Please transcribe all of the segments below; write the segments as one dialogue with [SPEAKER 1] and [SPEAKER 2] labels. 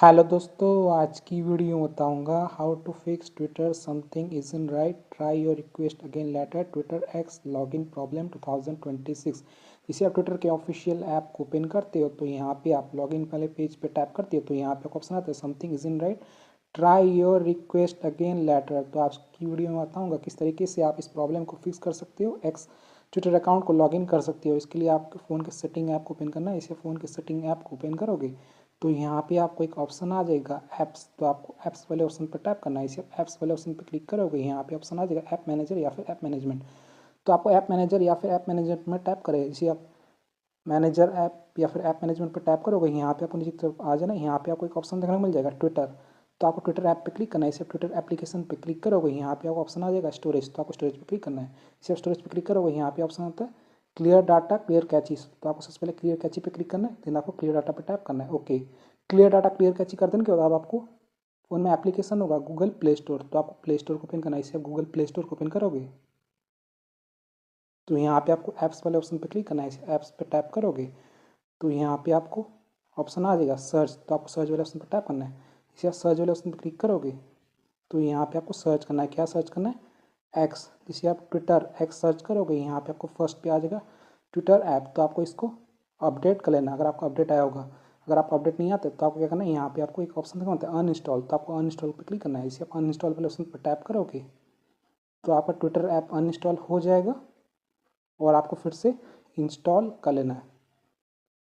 [SPEAKER 1] Hello दोस्तों, आज की वीडियो में बताऊंगा how to fix Twitter something is in right, try your request again later, Twitter X login problem 2026। इसे आप ट्विटर के ऑफिशियल ऐप को ओपन करते हो तो यहाँ पे आप लॉगिन वाले पेज पे टैप करते हो तो यहाँ पे ऑप्शन आता है something is in right, try your request again letter. तो आज की वीडियो में बताऊँगा किस तरीके से आप इस प्रॉब्लम को फिक्स कर सकते हो, एक्स ट्विटर अकाउंट को लॉगिन कर सकते हो। इसके लिए आपके फ़ोन के सेटिंग ऐप को ओपन करना है। इसे फ़ोन के सेटिंग ऐप को ओपन करोगे तो यहाँ पे आपको एक ऑप्शन आ जाएगा ऐप्स, तो आपको ऐप्स वाले ऑप्शन पर टैप करना है। इसे ऐप्स वाले ऑप्शन पर क्लिक करोगे, यहाँ पे ऑप्शन आ जाएगा ऐप मैनेजर या फिर ऐप मैनेजमेंट। तो आपको ऐप मैनेजर या फिर ऐप मैनेजमेंट में टैप करें। इसे आप मैनेजर ऐप या फिर ऐप मैनेजमेंट पर टैप करोगे, यहाँ पे आपको नीचे की तरफ आ जाना, यहाँ पे आपको एक ऑप्शन देखने को मिल जाएगा ट्विटर। तो आपको ट्विटर ऐप पे क्लिक करना है। इसे ट्विटर एप्लीकेशन पे क्लिक करोगे, यहाँ पे आपको ऑप्शन आ जाएगा स्टोरेज, तो आपको स्टोरेज पे क्लिक करना है। इसे स्टोरेज पे क्लिक करोगे, यहाँ पे ऑप्शन आता है क्लियर डाटा क्लियर कैचीज, तो आपको सबसे पहले क्लियर कैची पे क्लिक करना है, देन आपको क्लियर डाटा पे टैप करना है। ओके, क्लियर डाटा क्लियर कैची कर देने के बाद अब आपको फोन में एप्लीकेशन होगा गूगल प्ले स्टोर, तो आपको प्ले स्टोर को ओपन करना है। इसे आप गूगल प्ले स्टोर को ओपन करोगे तो यहाँ पे आपको ऐप्स वाले ऑप्शन पे क्लिक करना है। इसे ऐप्स पे टैप करोगे तो यहाँ पे आपको ऑप्शन आ जाएगा सर्च, तो आपको सर्च वाले ऑप्शन पर टैप करना है। इसे आप सर्च वाले ऑप्शन पर क्लिक करोगे तो यहाँ पे आपको सर्च करना है, क्या सर्च करना है, एक्स। जिसे आप ट्विटर एक्स सर्च करोगे, यहाँ पे आपको फर्स्ट पे आ जाएगा ट्विटर ऐप, तो आपको इसको अपडेट कर लेना अगर आपको अपडेट आया होगा। अगर आपको अपडेट नहीं आता तो आपको क्या करना है, यहाँ पे आपको एक ऑप्शन देखना होता है अनइंस्टॉल, तो आपको अनइंस्टॉल पर क्लिक करना है। इसे आप अनइंस्टॉल वाले ऑप्शन पर टैप करोगे तो आपका ट्विटर ऐप अनइंस्टॉल हो जाएगा और आपको फिर से इंस्टॉल कर लेना है।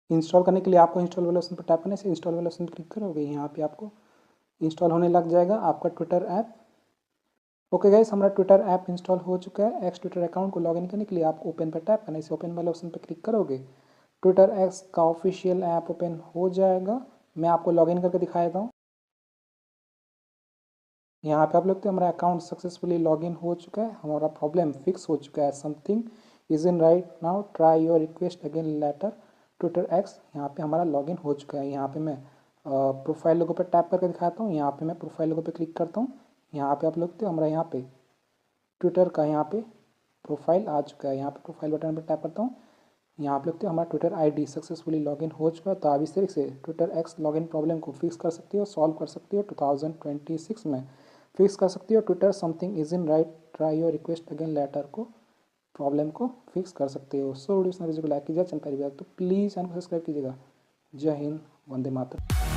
[SPEAKER 1] इंस्टॉल करने के लिए आपको इंस्टॉल वाले ऑप्शन पर टैप करने से इंस्टॉल वाले ऑप्शन पर क्लिक करोगे, यहाँ पे आपको इंस्टॉल होने लग जाएगा आपका ट्विटर ऐप। ओके गाइस, हमारा ट्विटर ऐप इंस्टॉल हो चुका है। एक्स ट्विटर अकाउंट को लॉगिन करने के लिए आपको ओपन पर टैप करना है। इसे ओपन वाले ऑप्शन पर क्लिक करोगे, ट्विटर एक्स का ऑफिशियल ऐप ओपन हो जाएगा। मैं आपको लॉगिन करके दिखा देता हूँ। यहाँ पे आप लोग तो हमारा अकाउंट सक्सेसफुली लॉगिन हो चुका है, हमारा प्रॉब्लम फिक्स हो चुका है। Something is in right now, try your request again later, Twitter x. यहाँ पे हमारा लॉगिन हो चुका है। यहाँ पे मैं प्रोफाइल लोगो पे टैप करके दिखाता हूँ। यहाँ पे मैं प्रोफाइल लोगो पे क्लिक करता हूँ। यहाँ पे आप लोग तो हमारा यहाँ पे ट्विटर का यहाँ पे प्रोफाइल आ चुका है। यहाँ पे प्रोफाइल बटन पर टैप करता हूँ। यहाँ पे लगते हैं हमारा ट्विटर आईडी सक्सेसफुली लॉगिन हो चुका है। तो आप इस तरीके से ट्विटर एक्स लॉगिन प्रॉब्लम को फिक्स कर सकते हो, सॉल्व कर सकते हो। 2026 में फिक्स कर सकते हो Twitter something is in right, try your request again letter को प्रॉब्लम को फिक्स कर सकते हो। सो वीडियो को लाइक कीजिए, चैनल पर तो प्लीज़ चैनल को सब्सक्राइब कीजिएगा। जय हिंद, वंदे मातरम।